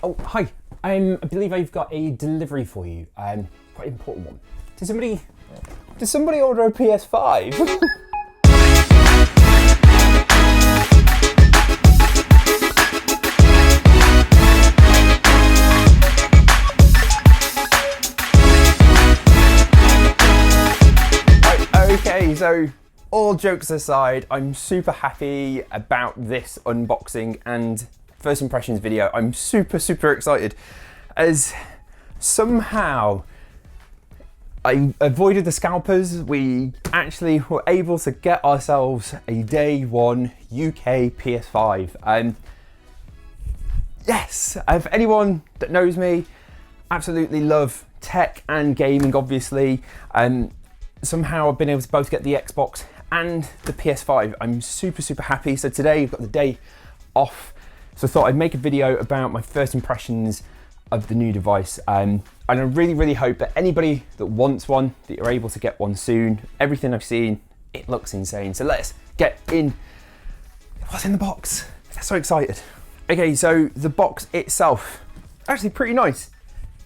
Oh, hi. I believe I've got a delivery for you. Quite an important one. Did somebody order a PS5? Okay, so all jokes aside, I'm super happy about this unboxing and first impressions video. I'm super excited as somehow I avoided the scalpers. We actually were able to get ourselves a day one UK PS5. Yes, if anyone that knows me, absolutely love tech and gaming, obviously. Somehow I've been able to both get the Xbox and the PS5. I'm super happy. So today we've got the day off. So I thought I'd make a video about my first impressions of the new device. And I really hope that anybody that wants one, that you're able to get one soon. Everything I've seen, it looks insane. So let's get in. What's in the box? I'm so excited. Okay, so the box itself, actually pretty nice.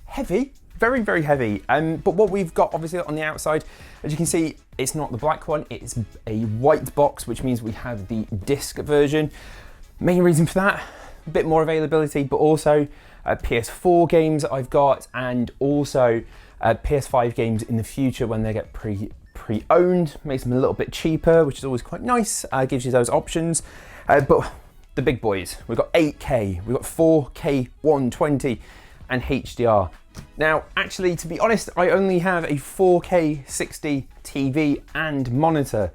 Heavy, very heavy. But what we've got obviously on the outside, as you can see, it's not the black one, it's a white box, which means we have the disc version. Main reason for that, a bit more availability, but also PS4 games I've got, and also PS5 games in the future when they get pre-owned, makes them a little bit cheaper, which is always quite nice, gives you those options. But the big boys, we've got 8K, we've got 4K 120 and HDR. Now, actually, to be honest, I only have a 4K 60 TV and monitor,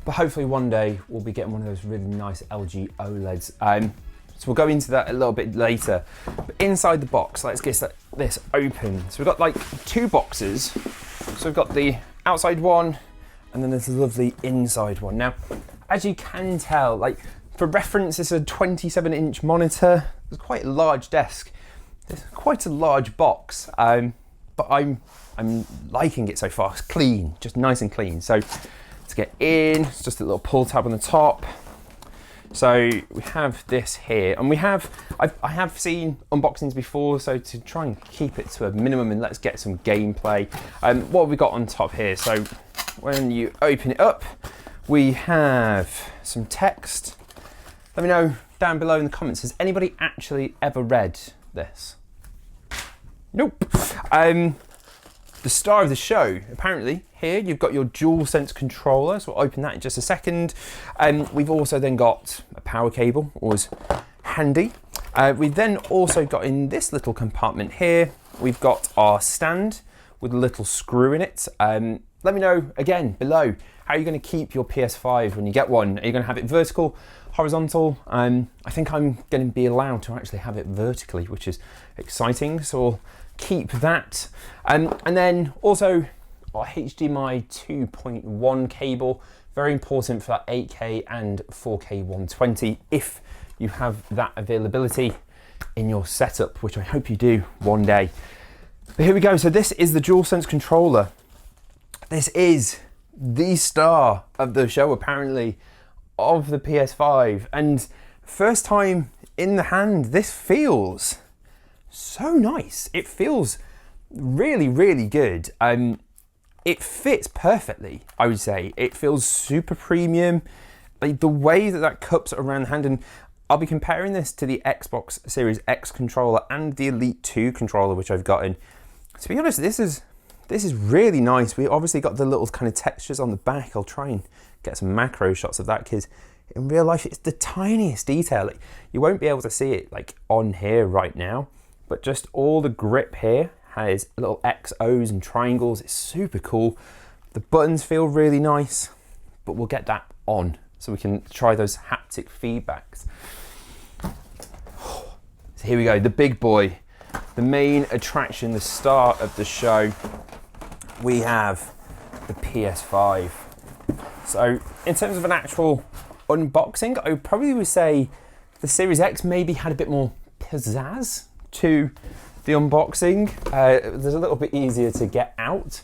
but hopefully one day we'll be getting one of those really nice LG OLEDs. So we'll go into that a little bit later. But inside the box, let's get this open. So we've got like two boxes. So we've got the outside one, and then there's the lovely inside one. Now, as you can tell, like for reference, this is a 27-inch monitor. It's quite a large desk. It's quite a large box, but I'm liking it so far. It's clean, just nice and clean. So to get in, it's just a little pull tab on the top. So we have this here, and I have seen unboxings before, so to try and keep it to a minimum and let's get some gameplay. What have we got on top here? So when you open it up, we have some text. Let me know down below in the comments, has anybody actually ever read this? Nope. The star of the show, apparently, here you've got your DualSense controller, so we'll open that in just a second. We've also then got a power cable, always handy. We've then also got in this little compartment here, we've got our stand with a little screw in it. Let me know, again, below, how you're going to keep your PS5 when you get one. Are you going to have it vertical, horizontal? I think I'm going to be allowed to actually have it vertically, which is exciting, so we'll keep that. And then also our HDMI 2.1 cable, very important for that 8K and 4K 120 if you have that availability in your setup, which I hope you do one day. But here we go, so this is the DualSense controller. This is the star of the show, apparently, of the PS5, and first time in the hand, this feels so nice. It feels really good. It fits perfectly, I would say. It feels super premium. Like the way that cup's around the hand, and I'll be comparing this to the Xbox Series X controller and the Elite 2 controller, which I've gotten. To be honest, this is really nice. We obviously got the little kind of textures on the back. I'll try and get some macro shots of that, because in real life, it's the tiniest detail. Like, you won't be able to see it like on here right now, but just all the grip here has little XOs and triangles. It's super cool. The buttons feel really nice, but we'll get that on so we can try those haptic feedbacks. So here we go, the big boy, the main attraction, the star of the show. We have the PS5. So in terms of an actual unboxing, I probably would say the Series X maybe had a bit more pizzazz to the unboxing. There's a little bit easier to get out,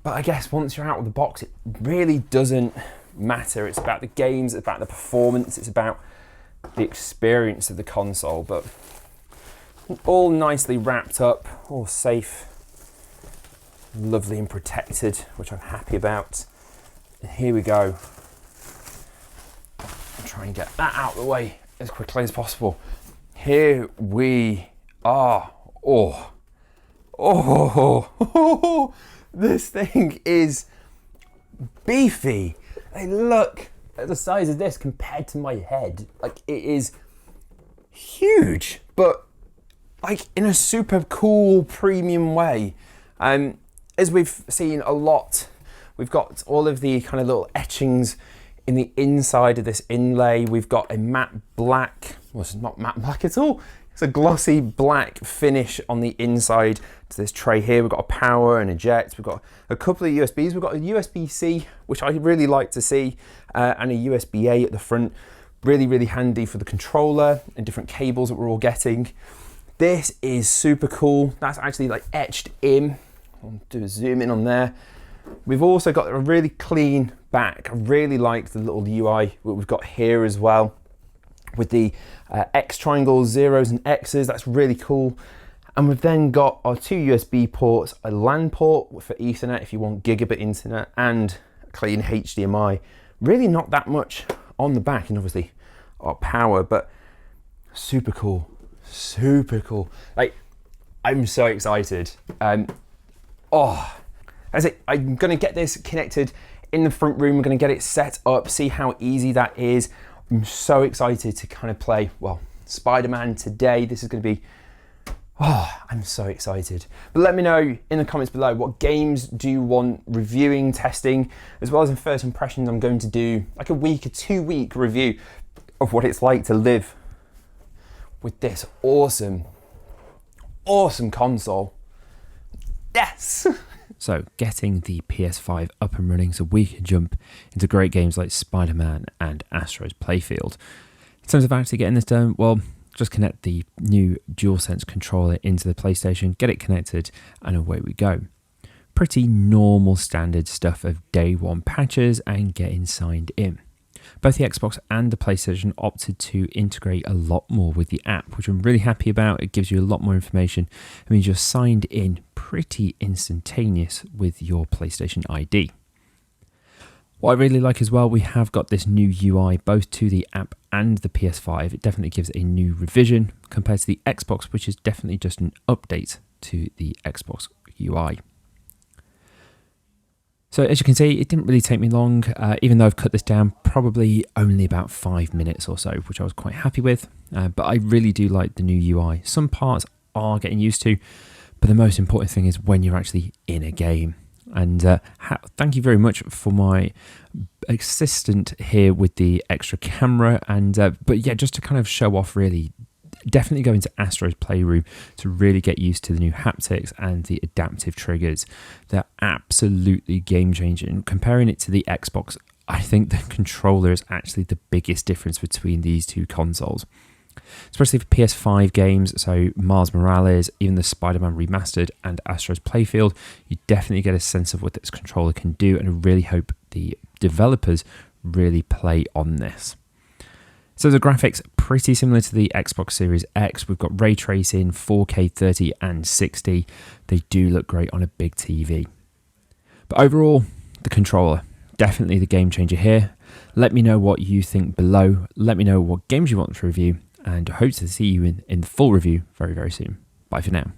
but I guess once you're out of the box, it really doesn't matter. It's about the games, it's about the performance, it's about the experience of the console. But all nicely wrapped up, all safe, lovely and protected, which I'm happy about. And here we go. I'll try and get that out of the way as quickly as possible. Here we are. Oh, this thing is beefy. Hey, look at the size of this compared to my head. Like, it is huge, but like in a super cool premium way. As we've seen a lot, we've got all of the kind of little etchings in the inside of this inlay. We've got a matte black, well, it's not matte black at all. It's a glossy black finish on the inside to this tray here. We've got a power and eject. We've got a couple of USBs. We've got a USB-C, which I really like to see, and a USB-A at the front. Really, really handy for the controller and different cables that we're all getting. This is super cool. That's actually like etched in. I'll do a zoom in on there. We've also got a really clean back. I really like the little UI that we've got here as well, with the X triangles, zeros and X's. That's really cool. And we've then got our two USB ports, a LAN port for Ethernet if you want gigabit internet, and a clean HDMI. Really not that much on the back, and obviously our power, but super cool, super cool. Like, I'm so excited. That's it. I'm gonna get this connected in the front room. We're gonna get it set up, see how easy that is. I'm so excited to kind of play, well, Spider-Man today. This is gonna be, I'm so excited. But let me know in the comments below, what games do you want reviewing, testing, as well as in first impressions. I'm going to do like a 2-week review of what it's like to live with this awesome console. Yes! So getting the PS5 up and running so we can jump into great games like Spider-Man and Astro's Playfield. In terms of actually getting this done, well, just connect the new DualSense controller into the PlayStation, get it connected, and away we go. Pretty normal standard stuff of day one patches and getting signed in. Both the Xbox and the PlayStation opted to integrate a lot more with the app, which I'm really happy about. It gives you a lot more information. It means you're signed in pretty instantaneous with your PlayStation ID. What I really like as well, we have got this new UI both to the app and the PS5. It definitely gives a new revision compared to the Xbox, which is definitely just an update to the Xbox UI. So as you can see, it didn't really take me long, even though I've cut this down, probably only about 5 minutes or so, which I was quite happy with. But I really do like the new UI. Some parts are getting used to, but the most important thing is when you're actually in a game. And thank you very much for my assistant here with the extra camera. And but yeah, just to kind of show off, really, definitely go into Astro's Playroom to really get used to the new haptics and the adaptive triggers. They're absolutely game changing. Comparing it to the Xbox, I think the controller is actually the biggest difference between these two consoles, especially for PS5 games. So Miles Morales, even the Spider-Man Remastered and Astro's Playfield, you definitely get a sense of what this controller can do, and I really hope the developers really play on this. So the graphics pretty similar to the Xbox Series X. We've got ray tracing, 4K 30 and 60. They do look great on a big TV. But overall, the controller, definitely the game changer here. Let me know what you think below. Let me know what games you want to review, and I hope to see you in the full review very, very soon. Bye for now.